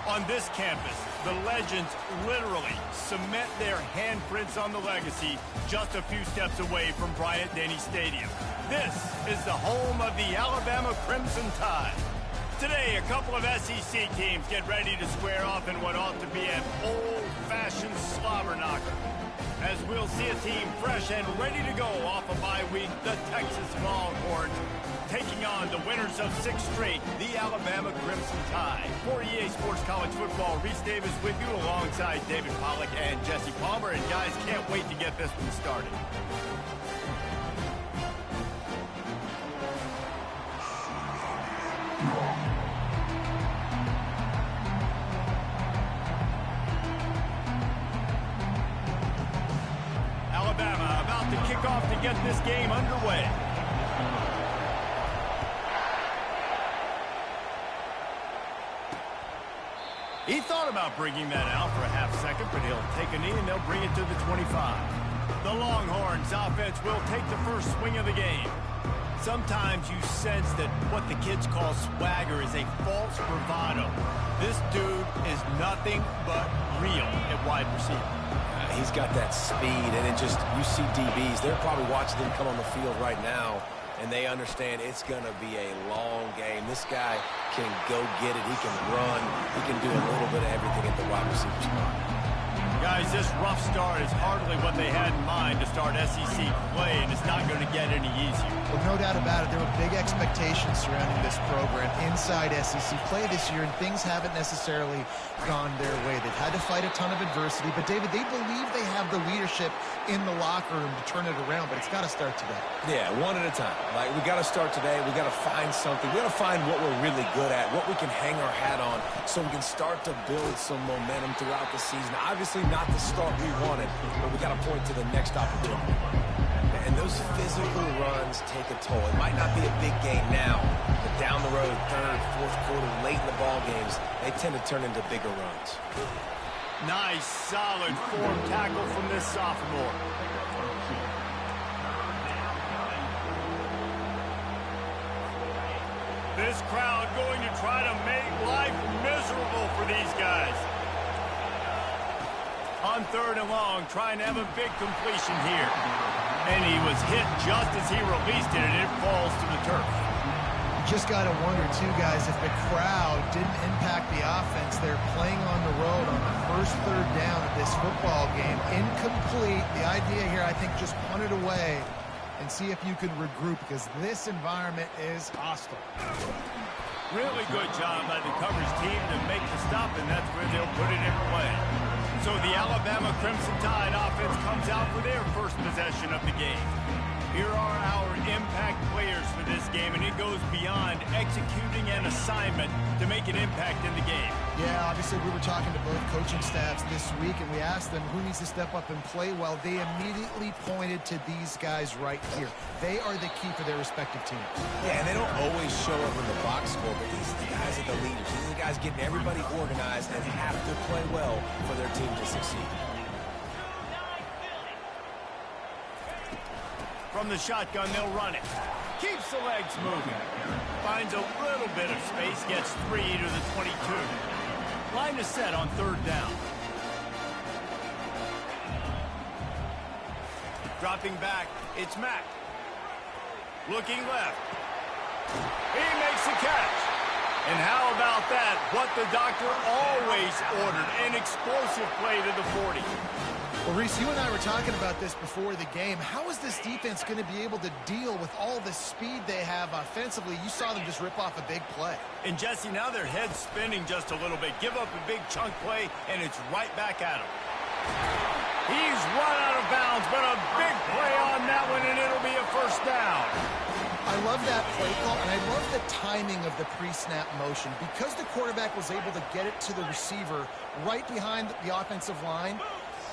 On this campus, the legends literally cement their handprints on the legacy just a few steps away from Bryant-Denny Stadium. This is the home of the Alabama Crimson Tide. Today, a couple of SEC teams get ready to square off in what ought to be an old-fashioned slobber knocker. As we'll see a team fresh and ready to go off a bye week, the Texas Longhorns taking on the winners of 6 straight, the Alabama Crimson Tide. For EA Sports College Football, Reese Davis with you alongside David Pollack and Jesse Palmer. And guys, can't wait to get this one started. Alabama about to kick off to get this game underway. He thought about bringing that out for a half second, but he'll take a knee and they'll bring it to the 25. The Longhorns offense will take the first swing of the game. Sometimes you sense that what the kids call swagger is a false bravado. This dude is nothing but real at wide receiver. He's got that speed, and it just, you see DBs, they're probably watching him come on the field right now, and they understand it's going to be a long game. This guy can go get it. He can run. He can do a little bit of everything at the wide receiver spot. Guys, this rough start is hardly what they had in mind to start SEC play, and it's not going to get any easier. Well, no doubt about it. There were big expectations surrounding this program inside SEC play this year, and things haven't necessarily gone their way. They've had to fight a ton of adversity, but, David, they believe they have the leadership in the locker room to turn it around, but it's got to start today. Yeah, one at a time. Like, we got to start today. We got to find something. We got to find what we're really good at, what we can hang our hat on, so we can start to build some momentum throughout the season. Obviously, not the start we wanted, but we got to point to the next opportunity. And those physical runs take a toll. It might not be a big game now, but down the road, third, fourth quarter, late in the ball games, they tend to turn into bigger runs. Nice, solid form tackle from this sophomore. This crowd going to try to make life miserable for these guys. On 3rd and long, trying to have a big completion here. And he was hit just as he released it, and it falls to the turf. Just got to wonder, too, guys, if the crowd didn't impact the offense. They're playing on the road on the first 3rd down of this football game. Incomplete. The idea here, I think, just punt it away and see if you can regroup, because this environment is hostile. Really good job by the coverage team to make the stop, and that's where they'll put it in play. So the Alabama Crimson Tide offense comes out for their first possession of the game. Here are our impact players for this game, and it goes beyond executing an assignment to make an impact in the game. Yeah, obviously we were talking to both coaching staffs this week, and we asked them who needs to step up and play well. They immediately pointed to these guys right here. They are the key for their respective teams. Yeah, and they don't always show up in the box score, but these guys are the leaders. These are the guys getting everybody organized and have to play well for their team to succeed. From the shotgun, they'll run it. Keeps the legs moving. Finds a little bit of space, gets 3 to the 22. Line is set on 3rd down. Dropping back, it's Mack. Looking left. He makes the catch. And how about that? What the doctor always ordered, an explosive play to the 40. Well, Reese, you and I were talking about this before the game. How is this defense going to be able to deal with all the speed they have offensively? You saw them just rip off a big play. And, Jesse, now their head's spinning just a little bit. Give up a big chunk play, and it's right back at him. He's run out of bounds, but a big play on that one, and it'll be a first down. I love that play call, and I love the timing of the pre-snap motion. Because the quarterback was able to get it to the receiver right behind the offensive line,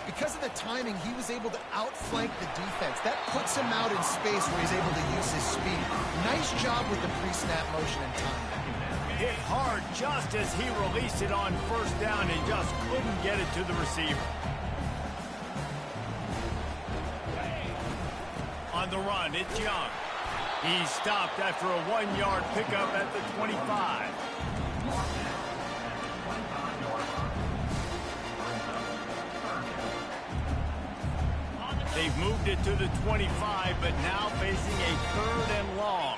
because of the timing, he was able to outflank the defense. That puts him out in space where he's able to use his speed. Nice job with the pre-snap motion and timing. Hit hard just as he released it on 1st down and just couldn't get it to the receiver. On the run, it's Young. He stopped after a 1-yard pickup at the 25. They've moved it to the 25, but now facing a 3rd and long.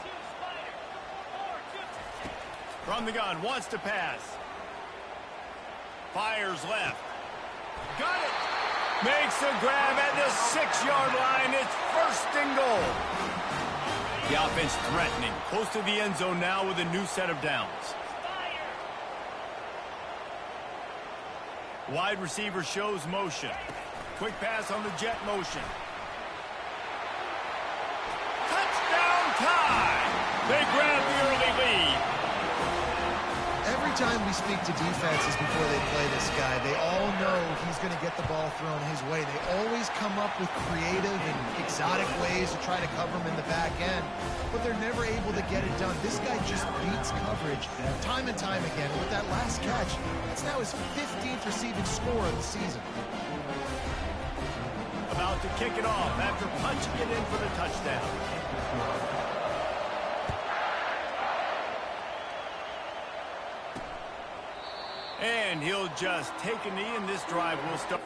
From the gun, wants to pass. Fires left. Got it! Makes a grab at the 6-yard line. It's 1st and goal. The offense threatening. Close to the end zone now with a new set of downs. Wide receiver shows motion. Quick pass on the jet motion. Touchdown tie! They grab the early lead. Every time we speak to defenses before they play this guy, they all know he's going to get the ball thrown his way. They always come up with creative and exotic ways to try to cover him in the back end, but they're never able to get it done. This guy just beats coverage time and time again. With that last catch, that's now his 15th receiving score of the season. About to kick it off after punching it in for the touchdown. And he'll just take a knee, and this drive will start.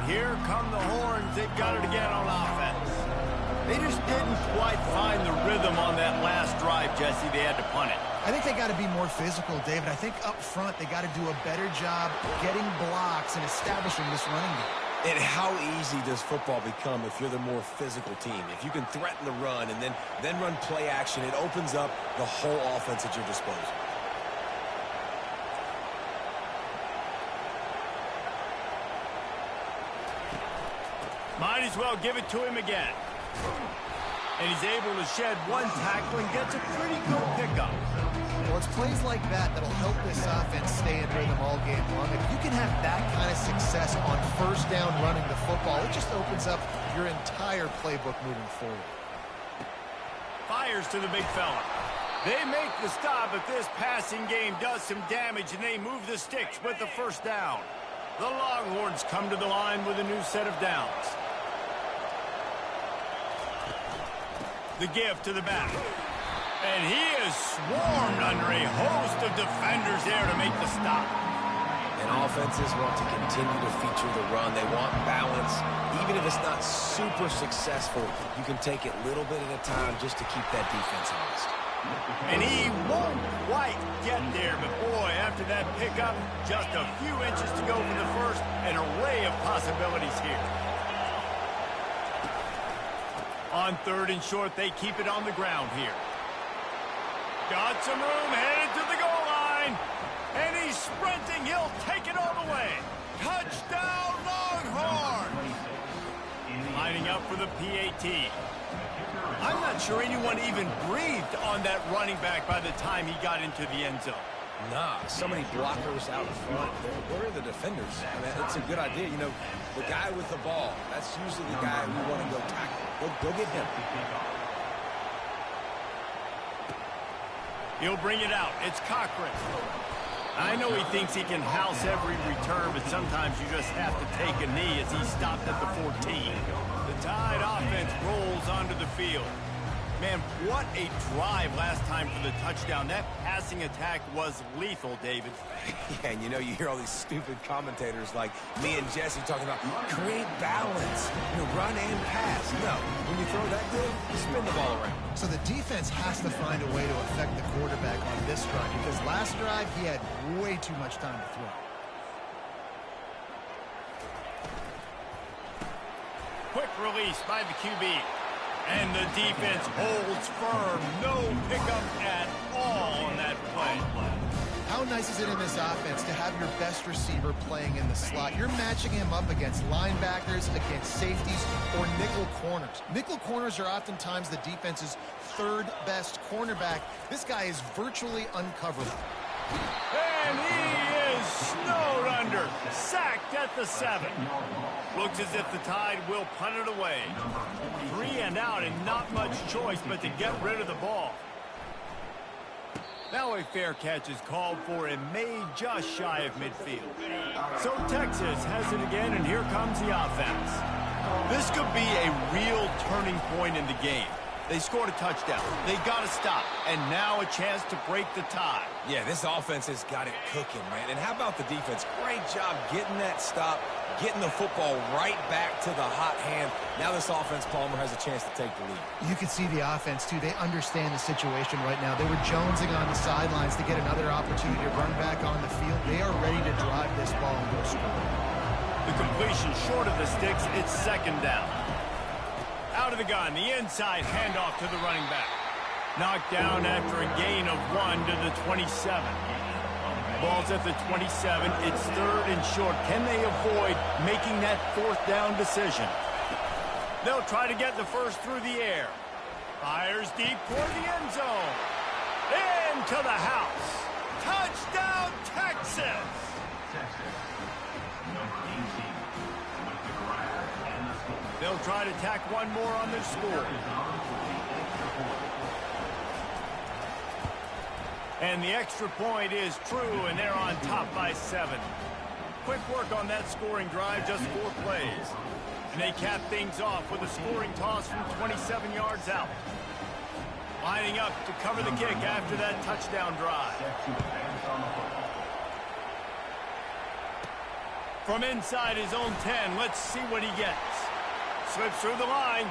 Here come the horns. They've got it again on offense. They just didn't quite find the rhythm on that last drive, Jesse. They had to punt it. I think they got to be more physical, David. I think up front they got to do a better job getting blocks and establishing this running game. And how easy does football become if you're the more physical team? If you can threaten the run and then run play action, it opens up the whole offense at your disposal. Might as well give it to him again. And he's able to shed one tackle and gets a pretty good pickup. Well, it's plays like that that'll help this offense stay in rhythm all game long. If you can have that kind of success on 1st down running the football, it just opens up your entire playbook moving forward. Fires to the big fella. They make the stop, but this passing game does some damage, and they move the sticks with the 1st down. The Longhorns come to the line with a new set of downs. The give to the back. And he is swarmed under a host of defenders there to make the stop. And offenses want to continue to feature the run. They want balance. Even if it's not super successful, you can take it little bit at a time just to keep that defense honest. And he won't quite get there, but boy, after that pickup, just a few inches to go for the 1st, an array of possibilities here. On 3rd and short, they keep it on the ground here. Got some room, headed to the goal line. And he's sprinting. He'll take it all the way. Touchdown, Longhorns! Lining up for the PAT. I'm not sure anyone even breathed on that running back by the time he got into the end zone. Nah, so many blockers out front. Where are the defenders? I mean, it's a good idea. You know, the guy with the ball, that's usually the guy we want to go tackle. Go get him. He'll bring it out. It's Cochran. I know he thinks he can house every return, but sometimes you just have to take a knee as he stopped at the 14. The Tide offense rolls onto the field. Man, what a drive last time for the touchdown. That passing attack was lethal, David. Yeah, and you know, you hear all these stupid commentators like me and Jesse talking about create balance, you know, run and pass. No, when you throw that good, spin the ball around. So the defense has to find a way to affect the quarterback on this drive because last drive he had way too much time to throw. Quick release by the QB. And the defense holds firm. No pickup at all on that play. How nice is it in this offense to have your best receiver playing in the slot? You're matching him up against linebackers, against safeties, or nickel corners. Nickel corners are oftentimes the defense's third best cornerback. This guy is virtually uncoverable. And he is snowed under. Sacked at the 7. Looks as if the Tide will punt it away. 3 and out and not much choice but to get rid of the ball. Now a fair catch is called for and made just shy of midfield. So Texas has it again, and here comes the offense. This could be a real turning point in the game. They scored a touchdown. They got to stop. And now a chance to break the tie. Yeah, this offense has got it cooking, man. And how about the defense? Great job getting that stop, getting the football right back to the hot hand. Now this offense, Palmer, has a chance to take the lead. You can see the offense, too. They understand the situation right now. They were jonesing on the sidelines to get another opportunity to run back on the field. They are ready to drive this ball and go score. The completion short of the sticks. It's second down. Out of the gun, the inside handoff to the running back. Knocked down after a gain of 1 to the 27. Ball's at the 27. It's third and short. Can they avoid making that fourth down decision? They'll try to get the first through the air. Fires deep toward the end zone. Into the house. Touchdown, Texas! They'll try to tack one more on their score. And the extra point is true, and they're on top by 7. Quick work on that scoring drive, just 4 plays. And they cap things off with a scoring toss from 27 yards out. Lining up to cover the kick after that touchdown drive. From inside his own 10, let's see what he gets. Slips through the line.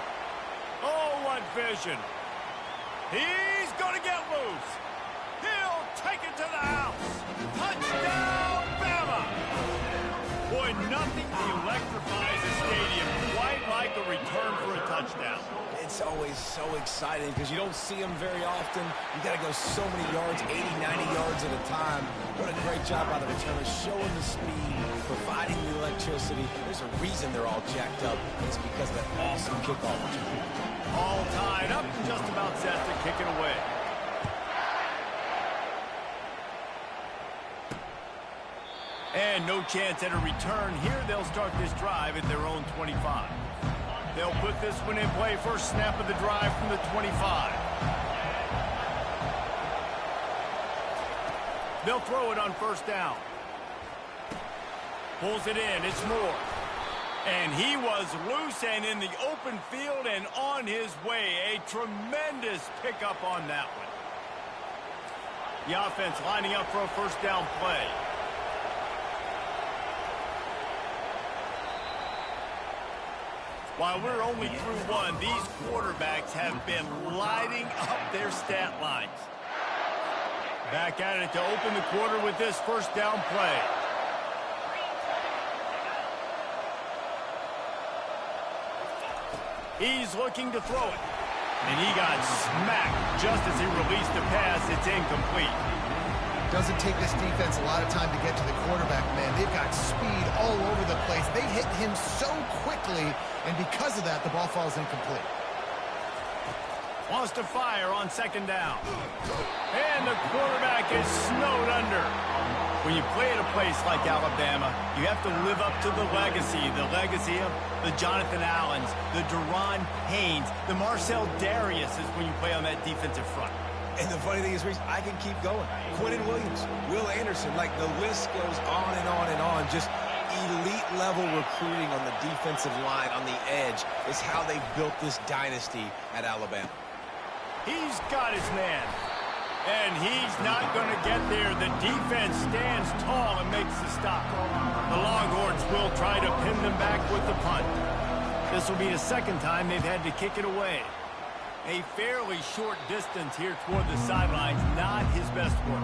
Oh, what vision. He's going to get loose. He'll take it to the house. Touchdown, Bama! Boy, nothing electrifies a stadium quite like a return for a touchdown. It's always so exciting because you don't see them very often. You got to go so many yards, 80, 90 yards at a time. What a great job by the returners, showing the speed, providing the electricity. There's a reason they're all jacked up. It's because of that awesome kickoff return. All tied up and just about set to kick it away. And no chance at a return here. They'll start this drive at their own 25. They'll put this one in play. First snap of the drive from the 25. They'll throw it on first down. Pulls it in. It's Moore. And he was loose and in the open field and on his way. A tremendous pickup on that one. The offense lining up for a first down play. While we're only through one, these quarterbacks have been lighting up their stat lines. Back at it to open the quarter with this first down play. He's looking to throw it. And he got smacked just as he released the pass. It's incomplete. Doesn't take this defense a lot of time to get to the quarterback, man. They've got speed all over the place. They hit him so quickly, and because of that, the ball falls incomplete. Wants to fire on second down. And the quarterback is snowed under. When you play at a place like Alabama, you have to live up to the legacy of the Jonathan Allens, the Daron Haynes, the Marcel Dariuses when you play on that defensive front. And the funny thing is, Reese, I can keep going. Quinnen Williams, Will Anderson, like the list goes on and on and on. Just elite-level recruiting on the defensive line, on the edge, is how they built this dynasty at Alabama. He's got his man. And he's not going to get there. The defense stands tall and makes the stop. The Longhorns will try to pin them back with the punt. This will be the second time they've had to kick it away. A fairly short distance here toward the sidelines, not his best work.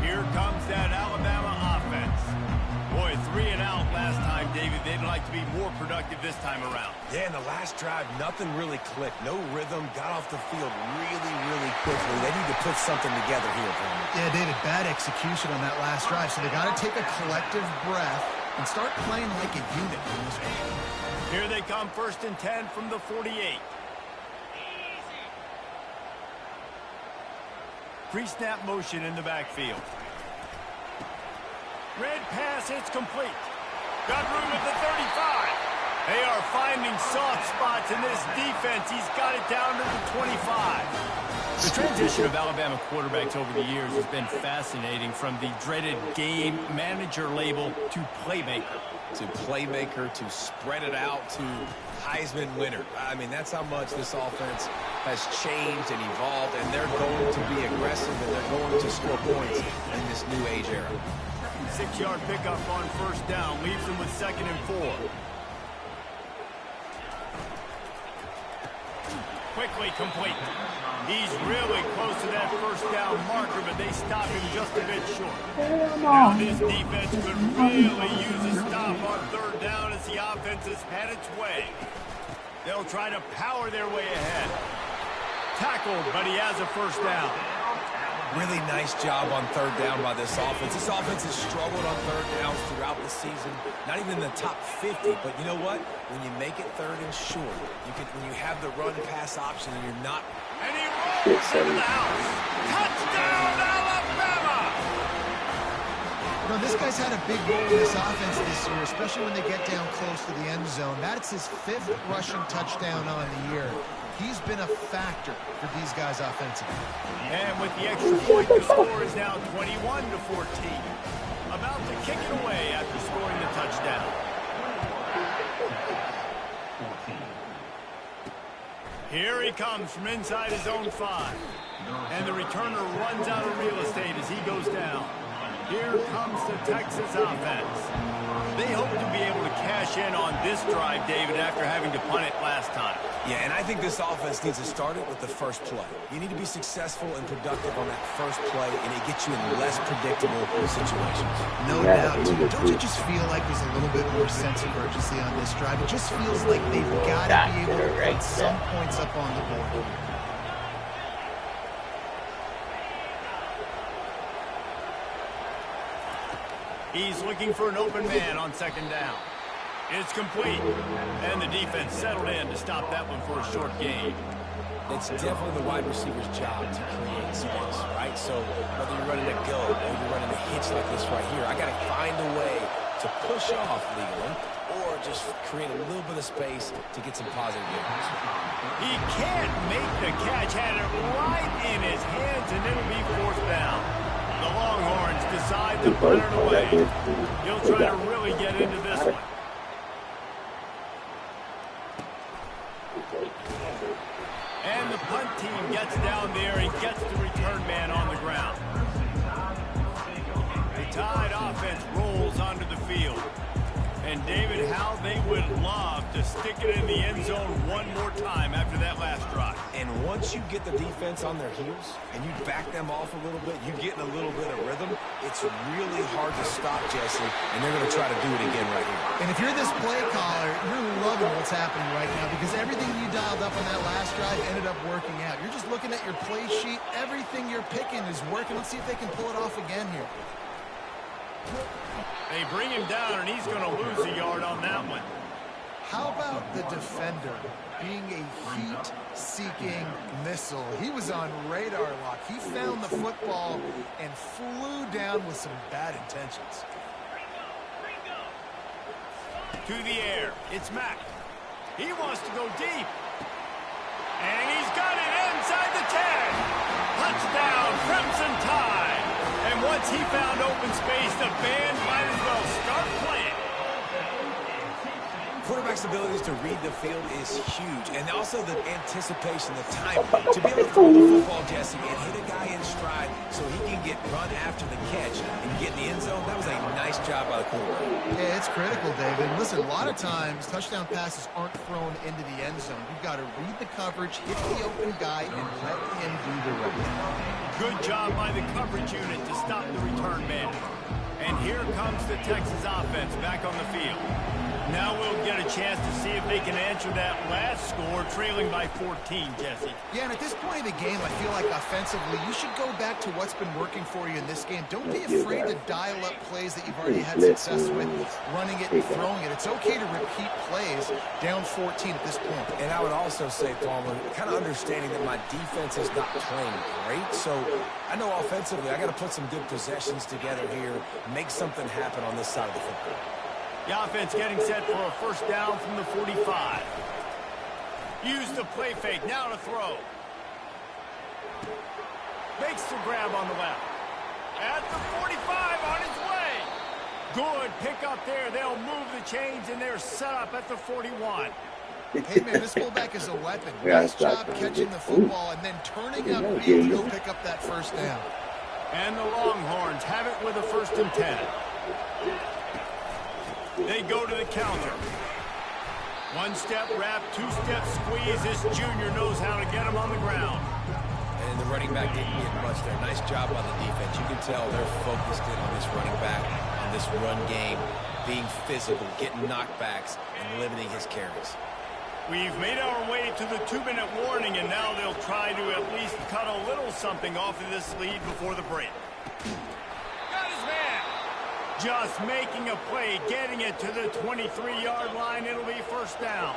Here comes that Alabama offense. Boy, 3 and out last time, David. They'd like to be more productive this time around. Yeah, in the last drive, nothing really clicked. No rhythm, got off the field really quickly. They need to put something together here, Palmer. Yeah, David, bad execution on that last drive. So they got to take a collective breath and start playing like a unit in this one. Here they come, 1st and 10 from the 48. Pre-snap motion in the backfield. Red pass, it's complete. Got room at the 35. They are finding soft spots in this defense. He's got it down to the 25. The transition of Alabama quarterbacks over the years has been fascinating, from the dreaded game manager label to playmaker. To spread it out to Heisman winner. I mean, that's how much this offense has changed and evolved, and they're going to be aggressive, and they're going to score points in this new age era. 6-yard pickup on 1st down, leaves them with 2nd and 4. Quickly complete. He's really close to that 1st down marker, but they stop him just a bit short. Now this defense could really use a stop on 3rd down as the offense has had its way. They'll try to power their way ahead. Tackled, but he has a 1st down. Really nice job on 3rd down by this offense. This offense has struggled on 3rd downs throughout the season. Not even in the top 50, but you know what? When you make it 3rd and short, when you have the run-pass option and you're not... And he rolls into the house. Touchdown, Alabama! You know, this guy's had a big role in this offense this year, especially when they get down close to the end zone. That's his 5th rushing touchdown on the year. He's been a factor for these guys offensively. And with the extra point, the score is now 21-14. About to kick it away after scoring the touchdown. Here he comes from inside his own 5. And the returner runs out of real estate as he goes down. Here comes the Texas offense. They hope to be able to cash in on this drive, David, after having to punt it last time. Yeah, and I think this offense needs to start it with the first play. You need to be successful and productive on that first play, and it gets you in less predictable situations. No doubt, too. Don't you just feel like there's a little bit more sense of urgency on this drive? It just feels like they've got to be able to put some points up on the board. He's looking for an open man on 2nd down. It's complete. And the defense settled in to stop that one for a short gain. It's definitely the wide receiver's job to create space, right? So whether you're running a go or you're running a hitch like this right here, I got to find a way to push off legally or just create a little bit of space to get some positive gains. He can't make the catch, had it right in his hands, and it'll be 4th down. The Longhorns decide to put it away. He'll try to really get into this one. And the punt team gets down there and gets the return man on the ground. The Tide offense rolls onto the field. And David, how they would love to stick it in the end zone one more time after that last drive. And once you get the defense on their heels and you back them off a little bit, you get in a little bit of rhythm, it's really hard to stop, Jesse, and they're going to try to do it again right here. And if you're this play caller, you're loving what's happening right now because everything you dialed up on that last drive ended up working out. You're just looking at your play sheet. Everything you're picking is working. Let's see if they can pull it off again here. They bring him down, and he's going to lose a yard on that one. How about the defender being a heat-seeking missile? He was on radar lock. He found the football and flew down with some bad intentions. To the air. It's Mack. He wants to go deep. And he's got it inside the 10. Touchdown, Crimson Tide. And once he found open space, the band might as well start playing. Quarterback's abilities to read the field is huge, and also the anticipation, the timing. To be able to throw the football, Jesse, and hit a guy in stride so he can get run after the catch and get in the end zone, that was a nice job by the quarterback. Yeah, it's critical, David. Listen, a lot of times, touchdown passes aren't thrown into the end zone. You've got to read the coverage, hit the open guy, and let him do the rest. Good job by the coverage unit to stop the return man. And here comes the Texas offense back on the field. Now we'll get a chance to see if they can answer that last score, trailing by 14, Jesse. Yeah, and at this point of the game, I feel like offensively, you should go back to what's been working for you in this game. Don't be afraid to dial up plays that you've already had success with, running it and throwing it. It's okay to repeat plays down 14 at this point. And I would also say, Palmer, kind of understanding that my defense is not playing great, so I know offensively I got to put some good possessions together here, make something happen on this side of the football. The offense getting set for a first down from the 45. Use the play fake, now to throw. Makes the grab on the left. At the 45, on his way. Good pick up there. They'll move the chains, and they're set up at the 41. Hey, man, this fullback is a weapon. Nice job catching the football and then turning up field to go pick up that first down. And the Longhorns have it with a 1st and 10. They go to the counter. 1-step wrap, 2-step squeeze. This junior knows how to get him on the ground. And the running back didn't get much there. Nice job on the defense. You can tell they're focused in on this running back, on this run game, being physical, getting knockbacks, and limiting his carries. We've made our way to the 2-minute warning, and now they'll try to at least cut a little something off of this lead before the break. Got his man. Just making a play, getting it to the 23-yard line. It'll be first down.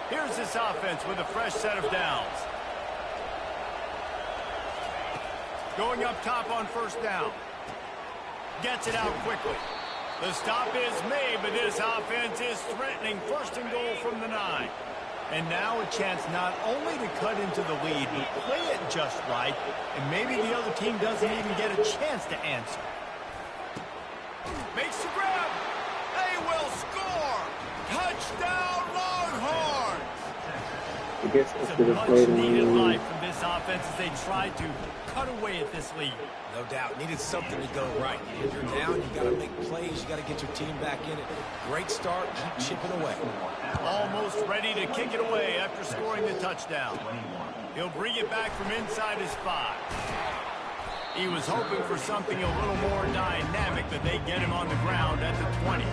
Here's this offense with a fresh set of downs. Going up top on first down. Gets it out quickly. The stop is made, but this offense is threatening 1st and goal from the 9. And now a chance not only to cut into the lead, but play it just right, and maybe the other team doesn't even get a chance to answer. Makes the grab. They will score. Touchdown, Longhorns. It's a much-needed life from this offense as they try to cut away at this lead. No doubt. Needed something to go right. If you're down, you got to make plays. You got to get your team back in it. Great start. Keep chipping away. Almost ready to kick it away after scoring the touchdown. He'll bring it back from inside his 5. He was hoping for something a little more dynamic, but they get him on the ground at the 20.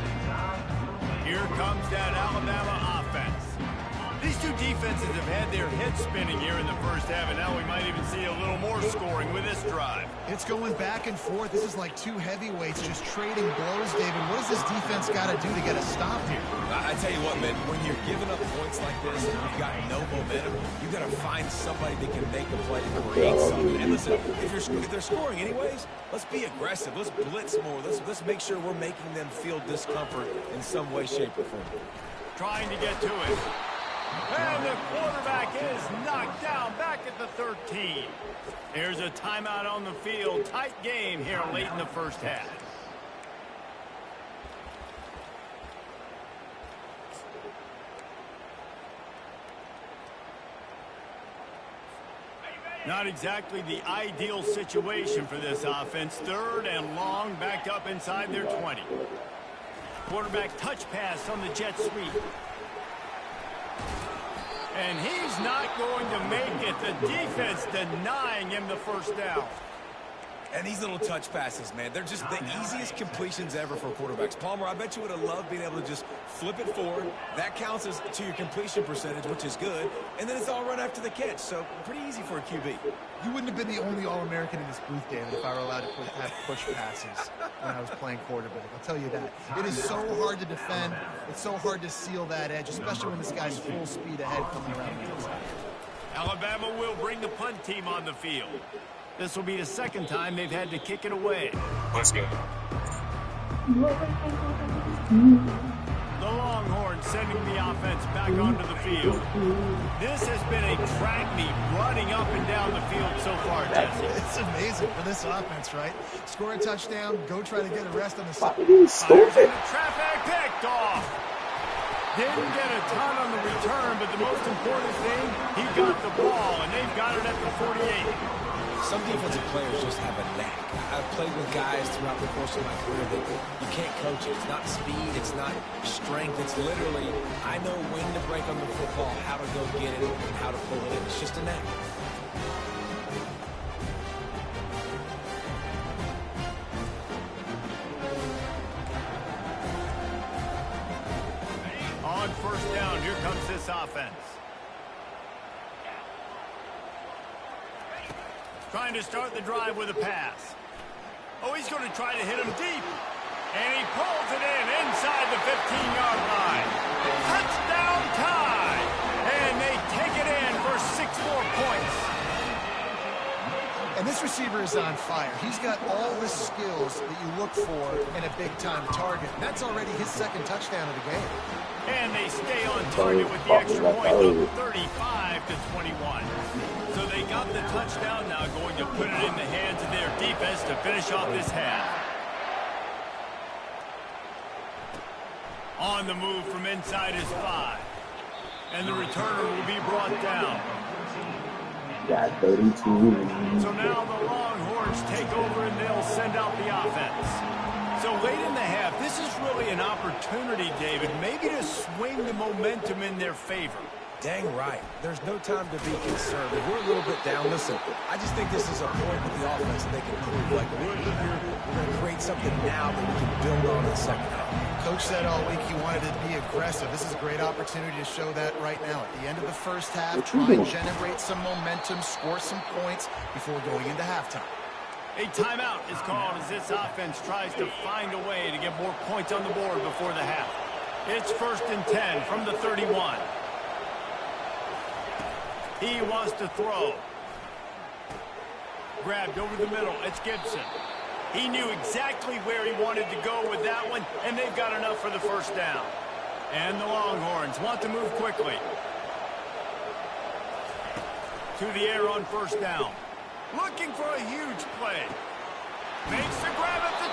Here comes that Alabama offense. These two defenses have had their heads spinning here in the first half, and now we might even see a little more scoring with this drive. It's going back and forth. This is like two heavyweights just trading blows, David. What does this defense got to do to get a stop here? I tell you what, man, when you're giving up points like this and you've got no momentum, you got to find somebody that can make a play to create something. And listen, if they're scoring anyways, let's be aggressive. Let's blitz more. Let's make sure we're making them feel discomfort in some way, shape, or form. Trying to get to it. And the quarterback is knocked down back at the 13. Here's a timeout on the field. Tight game here late in the first half. Not exactly the ideal situation for this offense. 3rd and long, backed up inside their 20. Quarterback touch pass on the jet sweep. And he's not going to make it. The defense denying him the first down. And these little touch passes, man, they're just the easiest completions ever for quarterbacks. Palmer, I bet you would have loved being able to just flip it forward. That counts as to your completion percentage, which is good. And then it's all run after the catch. So pretty easy for a QB. You wouldn't have been the only All-American in this booth, David, if I were allowed to have push passes when I was playing quarterback. I'll tell you that. It is so hard to defend. It's so hard to seal that edge, especially when this guy's full speed ahead coming around the outside. Alabama will bring the punt team on the field. This will be the second time they've had to kick it away. Let's go. The Longhorns sending the offense back onto the field. This has been a track meet running up and down the field so far, Jesse. It's amazing for this offense, right? Score a touchdown, go try to get a rest on the side. Fires into traffic, picked off. Didn't get a ton on the return, but the most important thing, he got the ball, and they've got it at the 48. Some defensive players just have a knack. I've played with guys throughout the course of my career that you can't coach it. It's not speed, it's not strength. It's literally, I know when to break on the football, how to go get it, and how to pull it in. It's just a knack. this offense. Trying to start the drive with a pass. Oh, he's going to try to hit him deep. And he pulls it in inside the 15-yard line. Touchdown tie. And they take it in for 6 more points. And this receiver is on fire. He's got all the skills that you look for in a big-time target. That's already his 2nd touchdown of the game. And they stay on target with the extra point of 35-21. So they got the touchdown, now going to put it in the hands of their defense to finish off this half. On the move from inside his 5. And the returner will be brought down. Got 32. So now the Longhorns take over and they'll send out the offense. So late in the half, this is really an opportunity, David, maybe to swing the momentum in their favor. Dang right. There's no time to be concerned. If we're a little bit down, listen, I just think this is a point with the offense that they can prove. Like, we're here, we're going to create something now that we can build on in the second half. Coach said all week he wanted to be aggressive. This is a great opportunity to show that right now. At the end of the first half, try and generate some momentum, score some points before going into halftime. A timeout is called as this offense tries to find a way to get more points on the board before the half. It's 1st and 10 from the 31. He wants to throw. Grabbed over the middle. It's Gibson. He knew exactly where he wanted to go with that one, and they've got enough for the 1st down. And the Longhorns want to move quickly. To the air on 1st down. Looking for a huge play. Makes the grab at the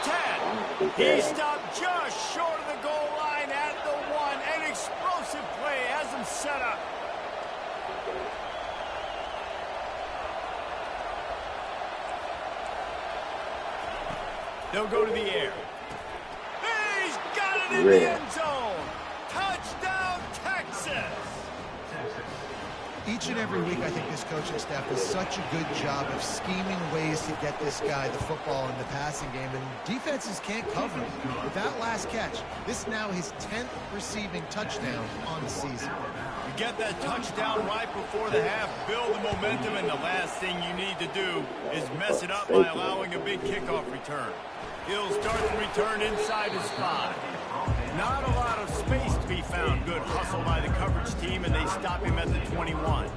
10. He stopped just short of the goal line at the 1. An explosive play has him set up. They'll go to the air. He's got it in the end zone. Touchdown, Texas. Each and every week, I think this coaching staff does such a good job of scheming ways to get this guy the football in the passing game, and defenses can't cover him. With that last catch, this now his 10th receiving touchdown on the season. You get that touchdown right before the half, build the momentum, and the last thing you need to do is mess it up by allowing a big kickoff return. He'll start the return inside his 5. Not a lot of space to be found. Good hustle by the coverage team, and they stop him at the 21.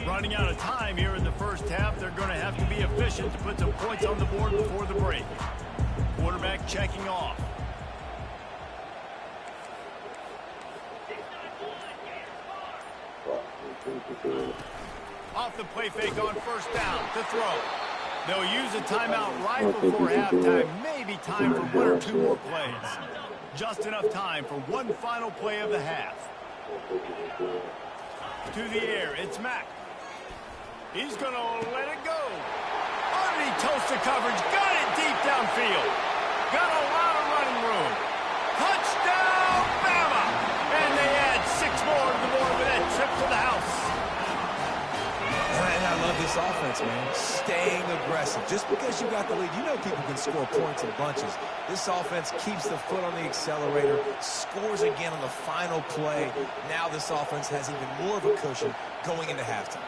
Running out of time here in the first half, they're going to have to be efficient to put some points on the board before the break. Quarterback checking off. Off the play fake on 1st down to throw. They'll use a timeout right before halftime. Maybe time for 1 or 2 more plays. Just enough time for one final play of the half. To the air, it's Mack. He's going to let it go. Underneath toasted coverage, got it deep downfield. Got a lot of running room. Touchdown, Bama! And they add 6 more to the board with that trip to the house. And I love this offense, man. Staying aggressive. Just because you got the lead, you know people can score points in bunches. This offense keeps the foot on the accelerator, scores again on the final play. Now this offense has even more of a cushion going into halftime.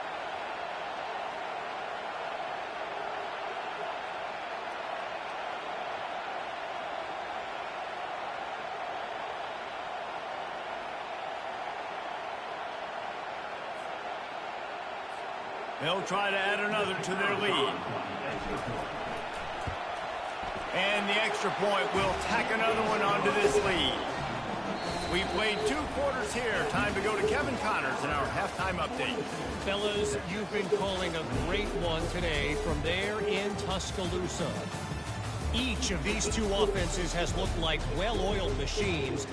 They'll try to add another to their lead. And the extra point will tack another one onto this lead. We played 2 quarters here. Time to go to Kevin Connors in our halftime update. Fellas, you've been calling a great one today from there in Tuscaloosa. Each of these 2 offenses has looked like well-oiled machines,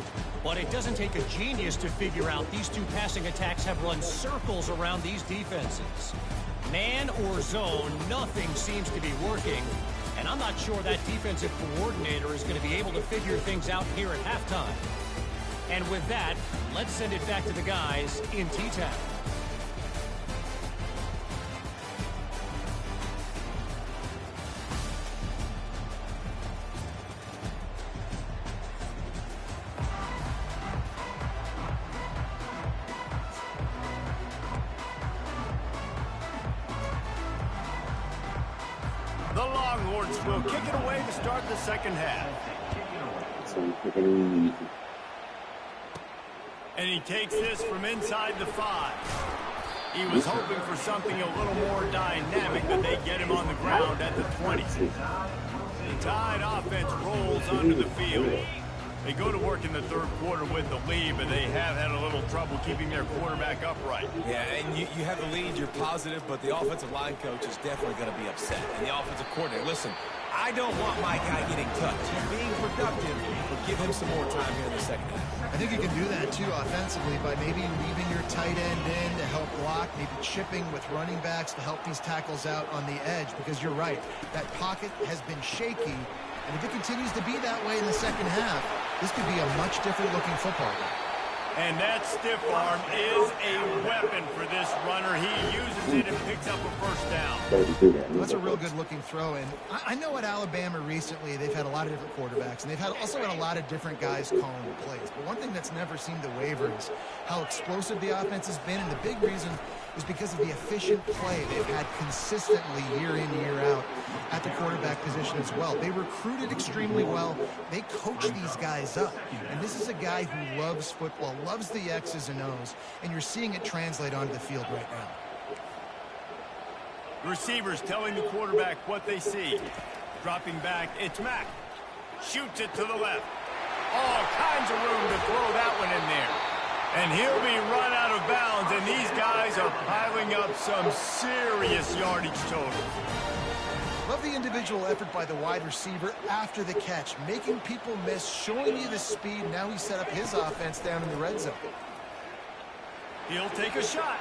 but it doesn't take a genius to figure out these 2 passing attacks have run circles around these defenses. Man or zone, nothing seems to be working, and I'm not sure that defensive coordinator is going to be able to figure things out here at halftime. And with that, let's send it back to the guys in T-Town. The Longhorns will kick it away to start the second half. And he takes this from inside the 5. He was hoping for something a little more dynamic, but they get him on the ground at the 20. The Tide offense rolls onto the field. They go to work in the third quarter with the lead, but they have had a little trouble keeping their quarterback upright. Yeah, and you have the lead, you're positive, but the offensive line coach is definitely going to be upset. And the offensive coordinator, listen, I don't want my guy getting touched. He's being productive, but give him some more time here in the second half. I think you can do that, too, offensively, by maybe leaving your tight end in to help block, maybe chipping with running backs to help these tackles out on the edge, because you're right, that pocket has been shaky, and if it continues to be that way in the second half, this could be a much different-looking football game. And that stiff arm is a weapon for this runner. He uses it and picks up a first down. That's a real good-looking throw. And I know at Alabama recently they've had a lot of different quarterbacks, and they've also had a lot of different guys calling the plays. But one thing that's never seemed to waver is how explosive the offense has been, and the big reason is because of the efficient play they've had consistently year in, year out at the quarterback position as well. They recruited extremely well. They coach these guys up. And this is a guy who loves football, loves the X's and O's, and you're seeing it translate onto the field right now. Receivers telling the quarterback what they see. Dropping back, it's Mack. Shoots it to the left. All kinds of room to throw that one in there. And he'll be run out of bounds, and these guys are piling up some serious yardage totals. Love the individual effort by the wide receiver after the catch, making people miss, showing you the speed. Now he set up his offense down in the red zone. He'll take a shot.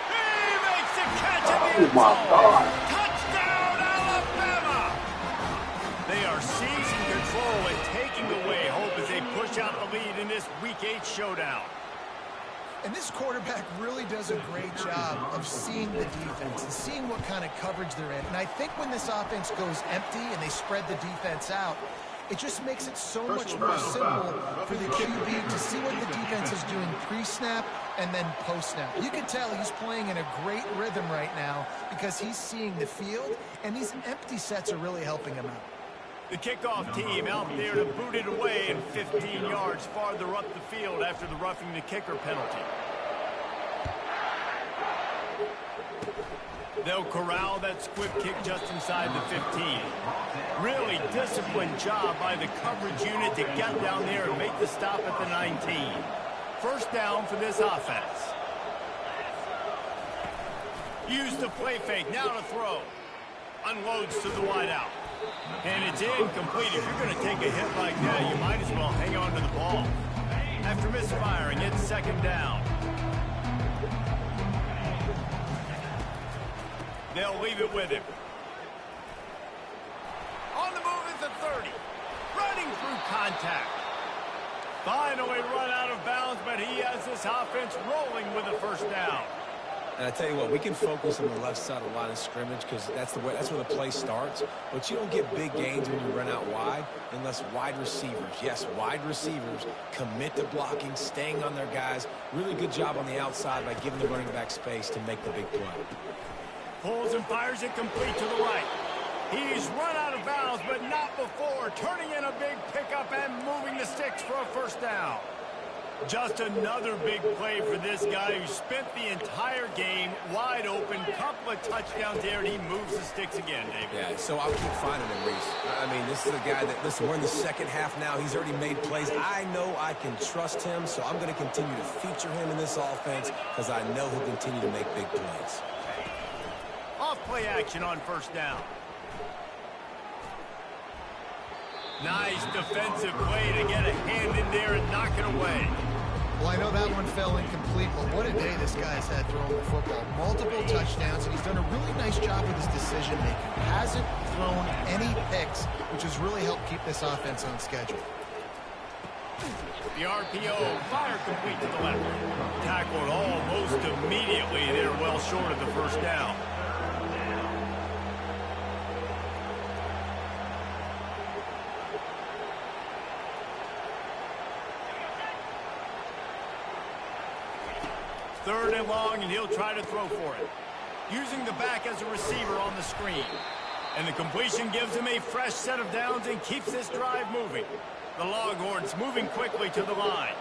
He makes the catch at the end zone. Touchdown, Alabama! They are seizing control and taking away hope as they push out the lead in this Week 8 showdown. And this quarterback really does a great job of seeing the defense and seeing what kind of coverage they're in. And I think when this offense goes empty and they spread the defense out, it just makes it so much more simple for the QB to see what the defense is doing pre-snap and then post-snap. You can tell he's playing in a great rhythm right now because he's seeing the field, and these empty sets are really helping him out. The kickoff team out there to boot it away and 15 yards farther up the field after the roughing the kicker penalty. They'll corral that squib kick just inside the 15. Really disciplined job by the coverage unit to get down there and make the stop at the 19. First down for this offense. Use the play fake, now to throw. Unloads to the wide out. And it's incomplete. If you're going to take a hit like that, you might as well hang on to the ball. After misfiring, it's second down. They'll leave it with him. On the move is the 30. Running through contact. Finally run out of bounds, but he has this offense rolling with a first down. And I tell you what, we can focus on the left side of the line of scrimmage because that's where the play starts. But you don't get big gains when you run out wide unless wide receivers, yes, wide receivers, commit to blocking, staying on their guys. Really good job on the outside by giving the running back space to make the big play. Pulls and fires it complete to the right. He's run out of bounds, but not before. Turning in a big pickup and moving the sticks for a first down. Just another big play for this guy who spent the entire game wide open. Couple of touchdowns there, and he moves the sticks again, David. Yeah, so I'll keep finding him, Reese. I mean, this is a guy that, listen, we're in the second half now. He's already made plays. I know I can trust him, so I'm going to continue to feature him in this offense because I know he'll continue to make big plays. Off play action on first down. Nice defensive play to get a hand in there and knock it away. Well, I know that one fell incomplete, but what a day this guy's had throwing the football. Multiple touchdowns, and he's done a really nice job with his decision-making. Hasn't thrown any picks, which has really helped keep this offense on schedule. The RPO, fire complete to the left. Tackled almost immediately. They're well short of the first down. Third and long, and he'll try to throw for it. using the back as a receiver on the screen. And the completion gives him a fresh set of downs and keeps this drive moving. The Longhorns moving quickly to the line.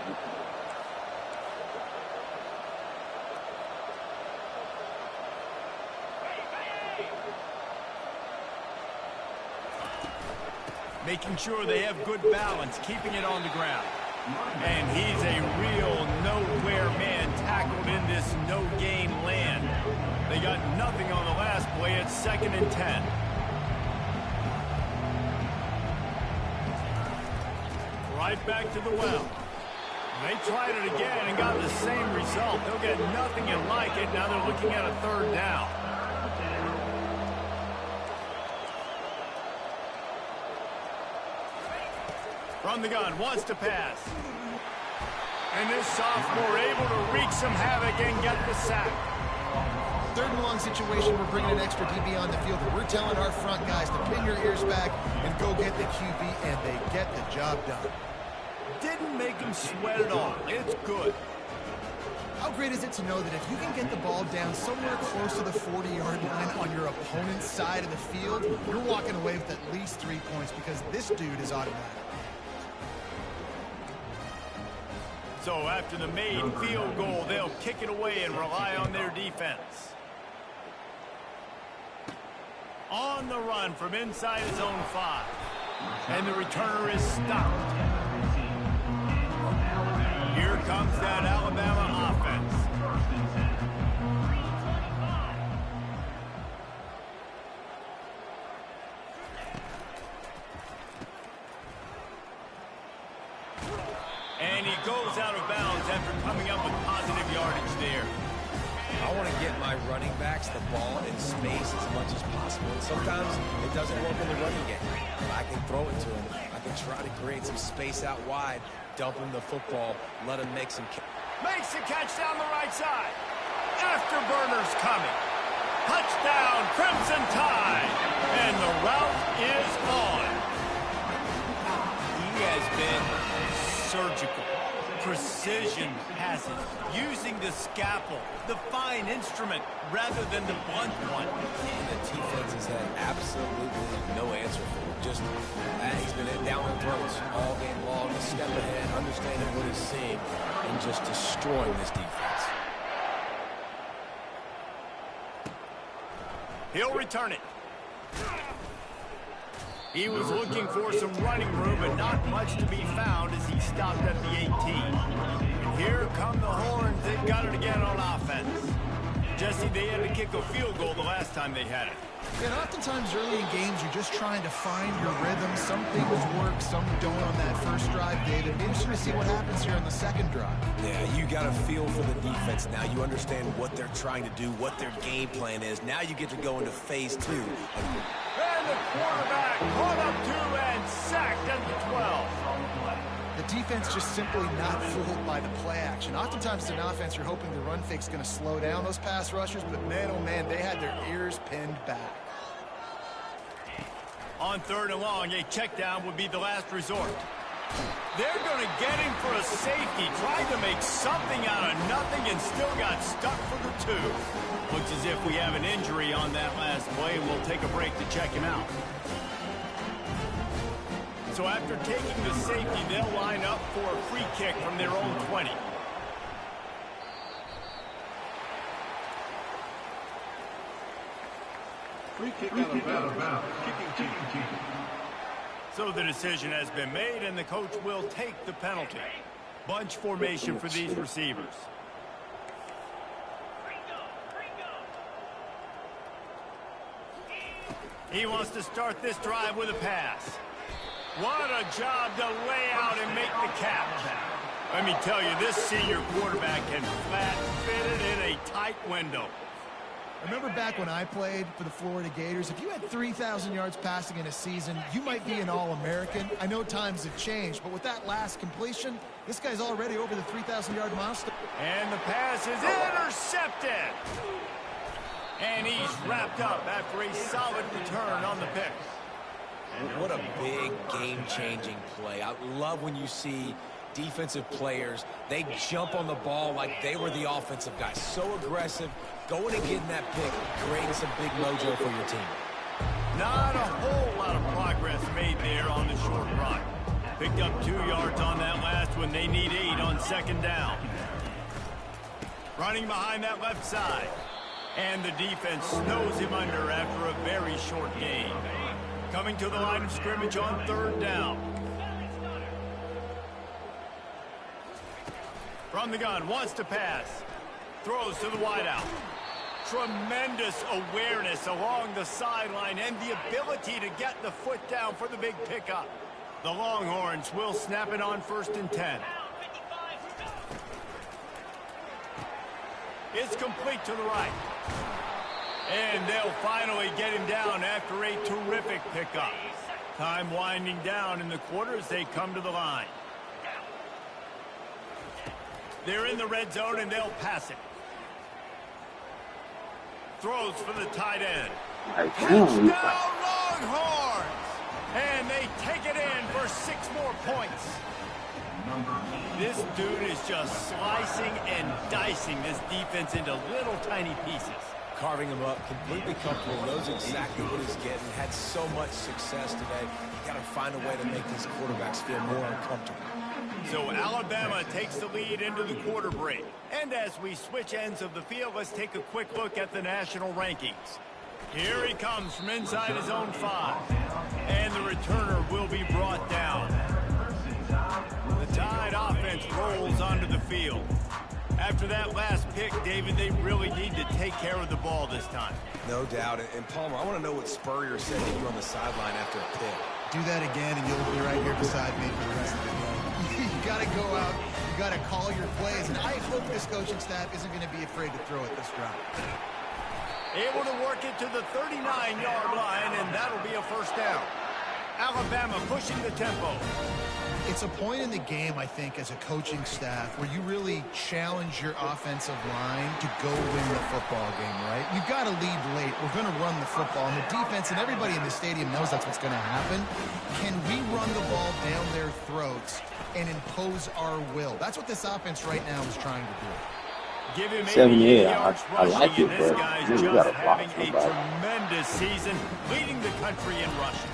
Making sure they have good balance, keeping it on the ground. And he's a real nowhere man tackled in this no-gain land. They got nothing on the last play. It's 2nd and 10. Right back to the well. They tried it again and got the same result. They'll get nothing and like it. Now they're looking at a 3rd down. From the gun, wants to pass. And this sophomore able to wreak some havoc and get the sack. 3rd and long situation, we're bringing an extra DB on the field. We're telling our front guys to pin your ears back and go get the QB, and they get the job done. Didn't make him sweat at all. It's good. How great is it to know that if you can get the ball down somewhere close to the 40-yard line on your opponent's side of the field, you're walking away with at least 3 points because this dude is automatic. So after the made field goal, they'll kick it away and rely on their defense. On the run from inside his own 5. And the returner is stopped. Here comes that Alabama offense. And he goes out of bounds after coming up with positive yardage there. I want to get my running backs the ball in space as much as possible. And sometimes it doesn't work in the running game. But I can throw it to him. I can try to create some space out wide, dump him the football, let him make some... Makes the catch down the right side. Afterburner's coming. Touchdown, Crimson Tide. And the route is on. He has been surgical. Precision passes, using the scalpel, the fine instrument, rather than the blunt one. The defense has had absolutely no answer for him. Just, he's been down the throats all game long, a step ahead, understanding what he's seeing, and just destroying this defense. He'll return it. He was looking for some running room, but not much to be found as he stopped at the 18. And here come the Horns. They've got it again on offense. Jesse, they had to kick a field goal the last time they had it. And oftentimes early in games, you're just trying to find your rhythm. Some things work, some don't on that first drive, David. Be interesting to see what happens here on the second drive. Yeah, you got a feel for the defense now. You understand what they're trying to do, what their game plan is. Now you get to go into phase 2. And the quarterback caught up 2 and sacked at the 12. The defense just simply not fooled by the play action. Oftentimes in offense, you're hoping the run fake's going to slow down those pass rushers, but man, oh man, they had their ears pinned back. On 3rd and long, a check down would be the last resort. They're going to get him for a safety. Tried to make something out of nothing and still got stuck for the 2. Looks as if we have an injury on that last play, and we'll take a break to check him out. So after taking the safety, they'll line up for a free kick from their own 20. Free kick out of bounds. Kicking team. So the decision has been made, and the coach will take the penalty. Bunch formation for these receivers. He wants to start this drive with a pass. What a job to lay out and make the catch. Let me tell you, this senior quarterback can flat fit it in a tight window. Remember back when I played for the Florida Gators, if you had 3,000 yards passing in a season, you might be an All-American. I know times have changed, but with that last completion, this guy's already over the 3,000-yard milestone. And the pass is intercepted. And he's wrapped up after a solid return on the pick. What a big game-changing play. I love when you see defensive players, they jump on the ball like they were the offensive guys. So aggressive, Going and getting that pick, creating some big mojo for your team. Not a whole lot of progress made there on the short run. Picked up 2 yards on that last one. They need 8 on second down. Running behind that left side. And the defense snows him under after a very short gain. Coming to the line of scrimmage on third down. From the gun, wants to pass. Throws to the wideout. Tremendous awareness along the sideline and the ability to get the foot down for the big pickup. The Longhorns will snap it on 1st and 10. It's complete to the right. And they'll finally get him down after a terrific pickup. Time winding down in the quarter as they come to the line. They're in the red zone and they'll pass it. Throws for the tight end. Touchdown Longhorns! And they take it in for 6 more points. This dude is just slicing and dicing this defense into little tiny pieces. Carving him up, completely comfortable, knows exactly what he's getting, had so much success today. You got to find a way to make these quarterbacks feel more uncomfortable. So Alabama takes the lead into the quarter break. And as we switch ends of the field, let's take a quick look at the national rankings. Here he comes from inside his own 5. And the returner will be brought down. The Tide offense rolls onto the field. After that last pick, David, they really need to take care of the ball this time. No doubt. And Palmer, I want to know what Spurrier said to you on the sideline after a pick. Do that again, and you'll be right here beside me for the rest of the game. You got to go out. You got to call your plays. And I hope this coaching staff isn't going to be afraid to throw it this drive. Able to work it to the 39-yard line, and that'll be a 1st down. Alabama pushing the tempo. It's a point in the game, I think, as a coaching staff where you really challenge your offensive line to go win the football game, right? You've got to lead late. We're going to run the football. And the defense and everybody in the stadium knows that's what's going to happen. Can we run the ball down their throats and impose our will? That's what this offense right now is trying to do. Give him 78 yards I like rushing, it, and this but guy's you just gotta having block a somebody. tremendous season, leading the country in rushing.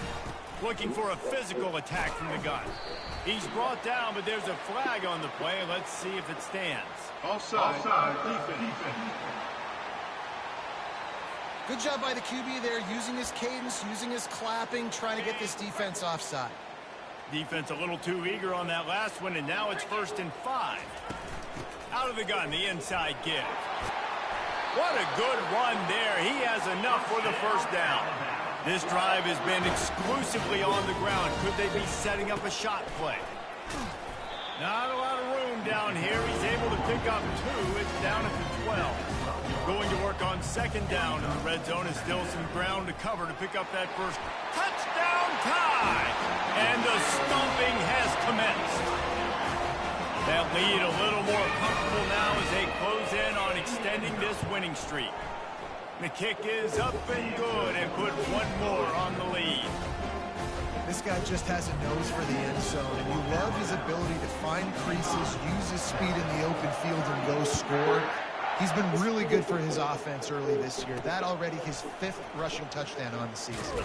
Looking for a physical attack from the gun. He's brought down, but there's a flag on the play. Let's see if it stands. Offside. Defense. Good job by the QB there, using his cadence, using his clapping, trying to get this defense offside. Defense a little too eager on that last one, and now it's 1st and 5. Out of the gun, the inside give. What a good run there. He has enough for the 1st down. This drive has been exclusively on the ground. Could they be setting up a shot play? Not a lot of room down here. He's able to pick up 2. It's down at the 12. Going to work on 2nd down, and the red zone is still some ground to cover to pick up that first touchdown tie. And the stomping has commenced. That lead a little more comfortable now as they close in on extending this winning streak. The kick is up and good and put 1 more on the lead. This guy just has a nose for the end zone, and you love his ability to find creases, use his speed in the open field, and go score. He's been really good for his offense early this year. That already his 5th rushing touchdown on the season.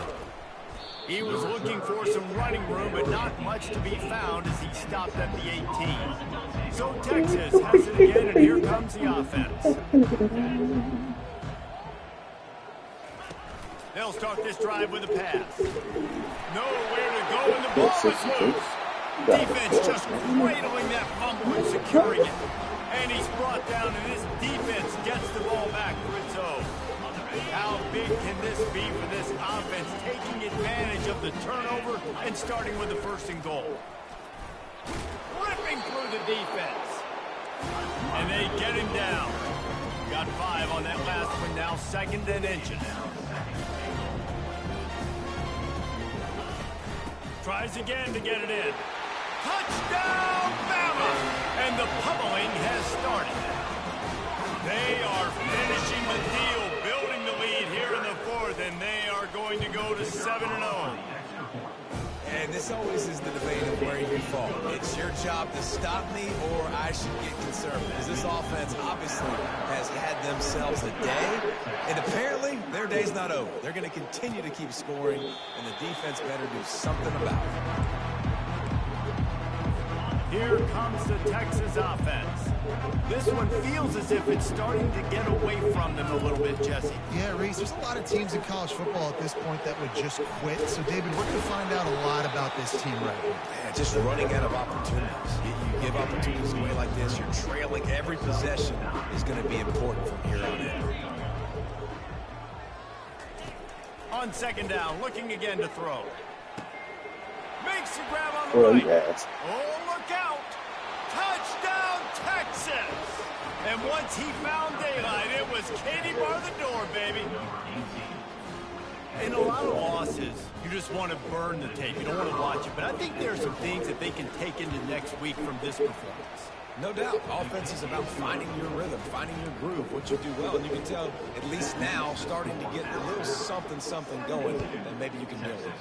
He was looking for some running room, but not much to be found as he stopped at the 18. So Texas has it again, and here comes the offense. They'll start this drive with a pass. Nowhere to go, and the ball is loose. Defense just cradling that fumble and securing it. And he's brought down, and this defense gets the ball back for its own. How big can this be for this offense, taking advantage of the turnover and starting with the 1st and goal? Ripping through the defense. And they get him down. Got 5 on that last one now, 2nd and inches. Tries again to get it in. Touchdown, Bama! And the pummeling has started. They are finishing the deal, building the lead here in the 4th, and they are going to go to 7-0. And this this always is the debate of where you fall. It's your job to stop me, or I should get conservative. Because this offense obviously has had themselves a day, and apparently their day's not over. They're going to continue to keep scoring, and the defense better do something about it. Here comes the Texas offense. This one feels as if it's starting to get away from them a little bit, Jesse. Yeah, Reese, there's a lot of teams in college football at this point that would just quit. So, David, we're going to find out a lot about this team right now. Yeah, just running out of opportunities. You give opportunities away like this, you're trailing. Every possession is going to be important from here on in. On second down, looking again to throw. Makes the grab on the right. Yes. Oh, look out. Touchdown, Texas. And once he found daylight, it was Katie bar the door, baby. In a lot of losses, you just want to burn the tape. You don't want to watch it. But I think there are some things that they can take into next week from this performance. No doubt. Offense is about finding your rhythm, finding your groove, what you do well. And you can tell, at least now, starting to get a little something going, and maybe you can build it.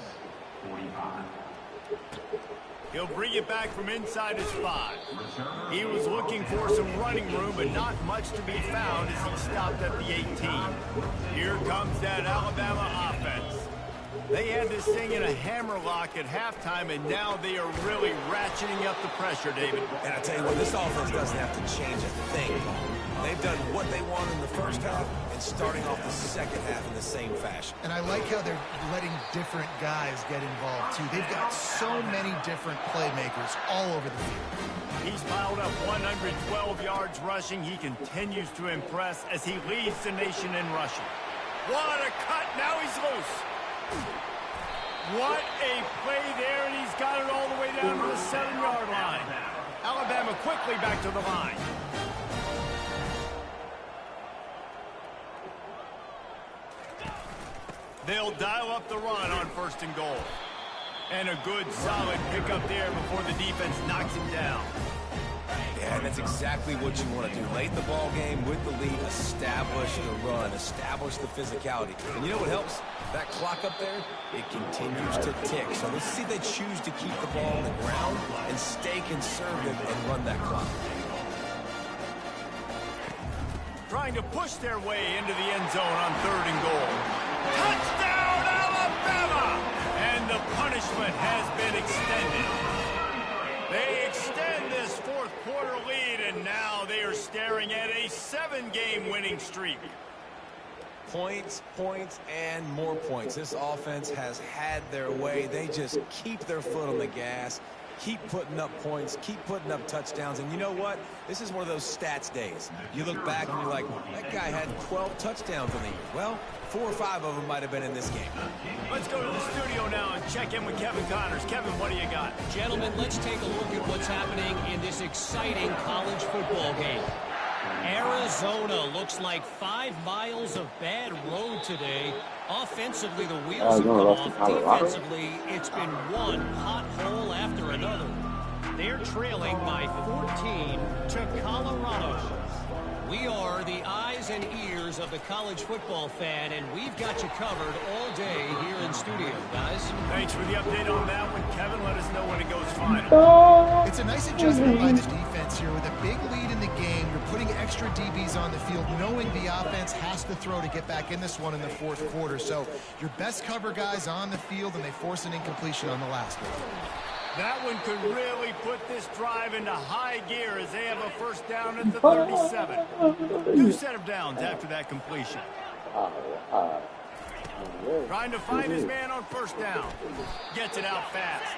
He'll bring it back from inside his 5. He was looking for some running room, but not much to be found as he stopped at the 18. Here comes that Alabama offense. They had this thing in a hammerlock at halftime, and now they are really ratcheting up the pressure, David. And I tell you what, this offense doesn't have to change a thing. They've done what they want in the first half and starting off the second half in the same fashion. And I like how they're letting different guys get involved, too. They've got so many different playmakers all over the field. He's piled up 112 yards rushing. He continues to impress as he leads the nation in rushing. What a cut. Now he's loose. What a play there, and he's got it all the way down to the 7-yard line. Alabama quickly back to the line. They'll dial up the run on 1st and goal. And a good, solid pickup there before the defense knocks him down. Yeah, and that's exactly what you want to do. Late the ball game with the lead, establish the run, establish the physicality. And you know what helps? That clock up there, it continues to tick. So let's see if they choose to keep the ball on the ground and stay conservative and run that clock. Trying to push their way into the end zone on 3rd and goal. Touchdown, Alabama! And the punishment has been extended. They extend this 4th quarter lead, and now they are staring at a 7-game winning streak. Points, points, and more points. This offense has had their way. They just keep their foot on the gas, keep putting up points, keep putting up touchdowns. And you know what? This is one of those stats days. You look back and you're like, that guy had 12 touchdowns in the year. Well, 4 or 5 of them might have been in this game. Let's go to the studio now and check in with Kevin Connors. Kevin, what do you got? Gentlemen, let's take a look at what's happening in this exciting college football game. Arizona looks like 5 miles of bad road today. Offensively, the wheels have come off. Defensively, it's been one pothole after another. They're trailing by 14 to Colorado. We are the eyes and ears of the college football fan, and we've got you covered all day here in studio, guys. Thanks for the update on that one, Kevin. Let us know when it goes final. It's a nice adjustment by the defense here. With a big lead in the game, you're putting extra DBs on the field, knowing the offense has to throw to get back in this one in the 4th quarter. So your best cover guys on the field, and they force an incompletion on the last one. That one could really put this drive into high gear as they have a 1st down at the 37. 2 set of downs after that completion. Trying to find his man on 1st down. Gets it out fast.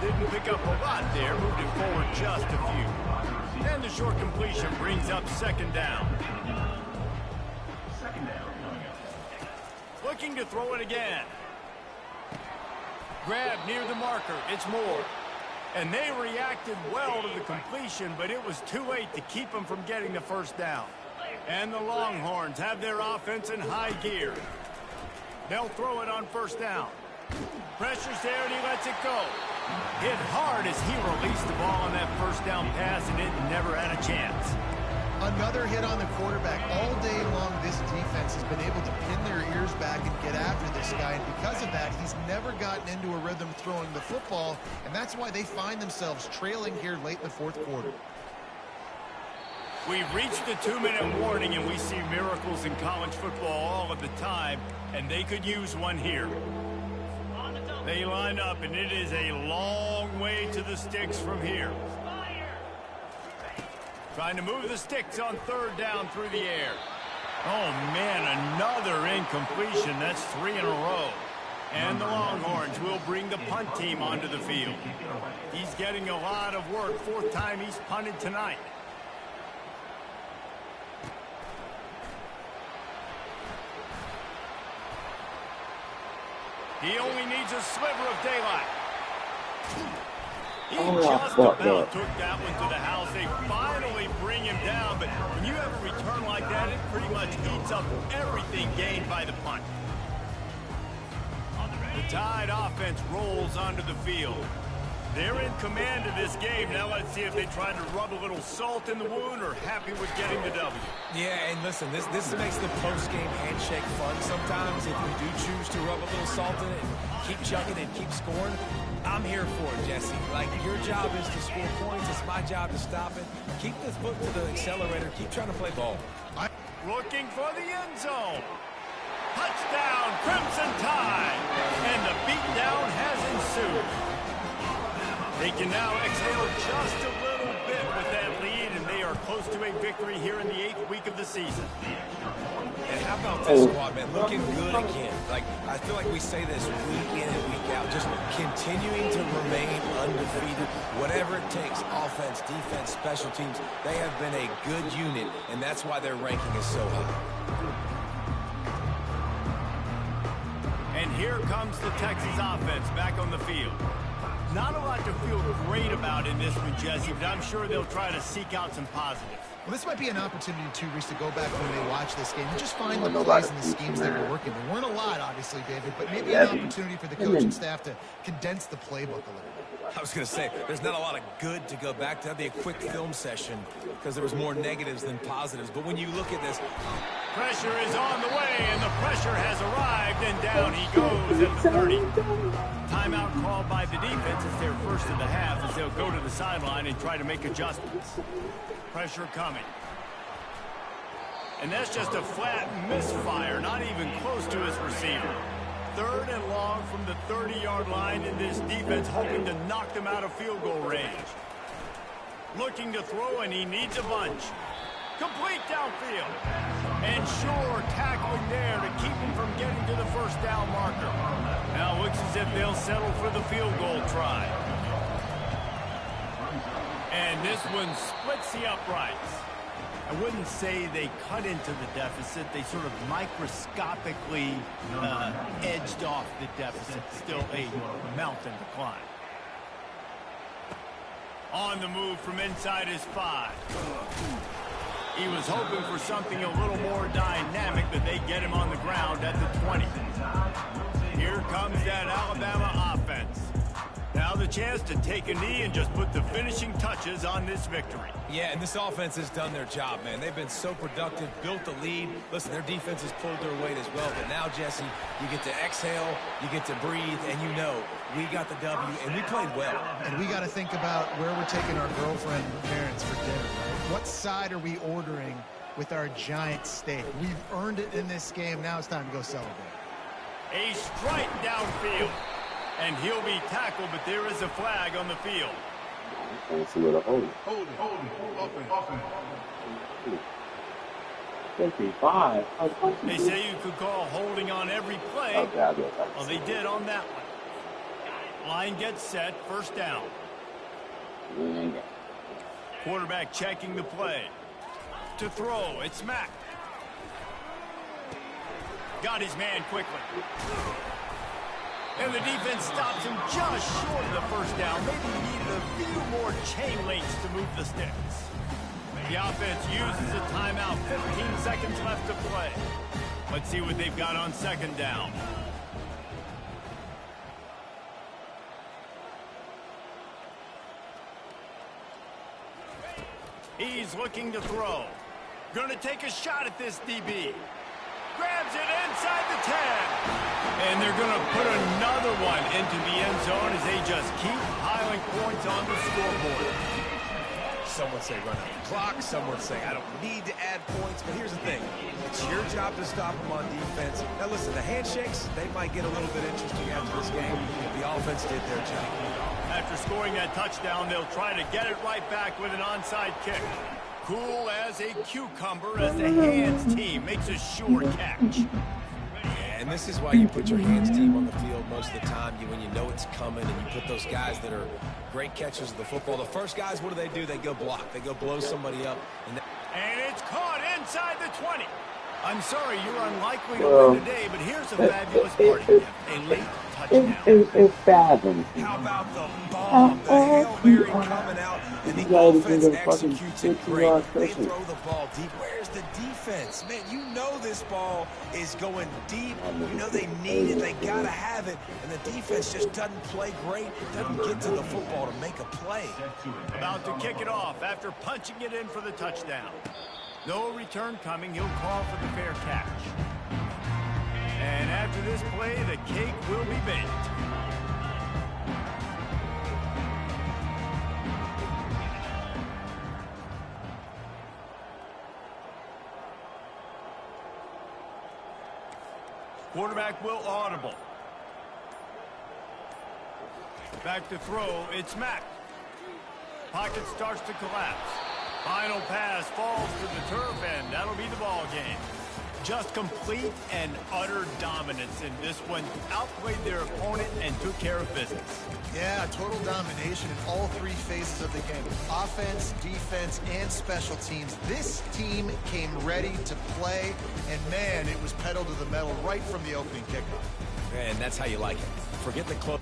Didn't pick up a lot there. Moved it forward just a few. Then the short completion brings up 2nd down. Looking to throw it again. Grab near the marker. It's Moore. And they reacted well to the completion, but it was too late to keep them from getting the 1st down. And the Longhorns have their offense in high gear. They'll throw it on 1st down. Pressure's there, and he lets it go. Hit hard as he released the ball on that 1st down pass, and it never had a chance. Another hit on the quarterback. All day long, this defense has been able to pin their ears back and get after this guy. And because of of that, he's never gotten into a rhythm throwing the football, and that's why they find themselves trailing here late in the fourth quarter. We've reached the 2-minute warning, and we see miracles in college football all of the time, and they could use one here. They line up, and it is a long way to the sticks from here. Trying to move the sticks on third down through the air. Oh, man, another incompletion. That's 3 in a row. And the Longhorns will bring the punt team onto the field. He's getting a lot of work. 4th time he's punted tonight. He only needs a sliver of daylight. He just about took that one to the house. They finally bring him down, but when you have a return like that, it pretty much eats up everything gained by the punt. The Tide offense rolls onto the field. They're in command of this game. Now let's see if they try to rub a little salt in the wound or happy with getting the W. Yeah, and listen, this makes the post-game handshake fun sometimes if we do choose to rub a little salt in it and keep chugging and keep scoring. I'm here for it, Jesse. Like, your job is to score points. It's my job to stop it. Keep the foot to the accelerator. Keep trying to play ball. Looking for the end zone. Touchdown, Crimson Tide. And the beatdown has ensued. They can now exhale just a little bit with that lead, and they are close to a victory here in the 8th week of the season. And how about this squad, man? Looking good again. Like, I feel like we say this week in and week out, just continuing to remain undefeated. Whatever it takes, offense, defense, special teams, they have been a good unit, and that's why their ranking is so high. And here comes the Texas offense back on the field. Not a lot to feel great about in this one, Jesse, but I'm sure they'll try to seek out some positives. Well, this might be an opportunity, too, Reese, to go back when they watch this game and just find the plays and the schemes they were working. There weren't a lot, obviously, David, but maybe an opportunity for the coaching staff to condense the playbook a little bit. I was going to say, there's not a lot of good to go back to. That'd be a quick film session because there was more negatives than positives. But when you look at this, pressure is on the way, and the pressure has arrived, and down he goes at the 30. Timeout called by the defense. It's their first of the half as they'll go to the sideline and try to make adjustments. Pressure coming. And that's just a flat misfire, not even close to his receiver. 3rd and long from the 30-yard line, and this defense hoping to knock them out of field goal range. Looking to throw, and he needs a bunch. Complete downfield. And sure, tackling there to keep him from getting to the first down marker. Now looks as if they'll settle for the field goal try. And this one splits the uprights. I wouldn't say they cut into the deficit. They sort of microscopically edged off the deficit. Still a mountain to climb. On the move from inside his 5. He was hoping for something a little more dynamic, but they get him on the ground at the 20. Here comes that Alabama offense. Now the chance to take a knee and just put the finishing touches on this victory. yeah, and this offense has done their job, man. They've been so productive, built the lead. Listen, their defense has pulled their weight as well. But now, Jesse, you get to exhale, you get to breathe, and you know we got the W, and we played well. And we got to think about where we're taking our girlfriend and parents for dinner, right? What side are we ordering with our giant steak? We've earned it in this game. Now it's time to go celebrate. A strike downfield. And he'll be tackled, but there is a flag on the field. That's a little holding. Holding. Offense. 55. They say you could call holding on every play. Okay, I'll do it. Well, they did on that one. Line gets set, first down. Quarterback checking the play. To throw, it's Mack. Got his man quickly. And the defense stops him just short of the first down. Maybe he needed a few more chain links to move the sticks. The offense uses a timeout. 15 seconds left to play. Let's see what they've got on second down. He's looking to throw. Going to take a shot at this DB. Grabs it inside the 10. And they're going to put a into the end zone as they just keep piling points on the scoreboard. Some would say run out the clock. Some would say I don't need to add points. But here's the thing. It's your job to stop them on defense. Now, listen, the handshakes, they might get a little bit interesting after this game. The offense did their job. After scoring that touchdown, they'll try to get it right back with an onside kick. Cool as a cucumber as the hands team makes a sure catch. And this is why you put your hands team on the field most of the time when you know it's coming, and you put those guys that are great catchers of the football. The first guys, what do? They go block. They go blow somebody up. And it's caught inside the 20. I'm sorry, you're unlikely to win today, but here's a fabulous party gift. A late touchdown. It's fathoms. How about the bomb? The Hail Mary coming out, and the offense executes it great. They throw the ball deep. Where's the defense? Man, you know this ball is going deep. You know they need it. They got to have it. And the defense just doesn't play great. Doesn't get to the football to make a play. About to kick it off after punching it in for the touchdown. No return coming. He'll call for the fair catch. And after this play, the cake will be baked. Quarterback will audible. Back to throw. It's Mack. Pocket starts to collapse. Final pass falls to the turf, and that'll be the ball game. Just complete and utter dominance in this one. Outplayed their opponent and took care of business. Yeah, total domination in all three phases of the game. Offense, defense, and special teams. This team came ready to play, and man, it was pedal to the metal right from the opening kickoff. And that's how you like it. Forget the close.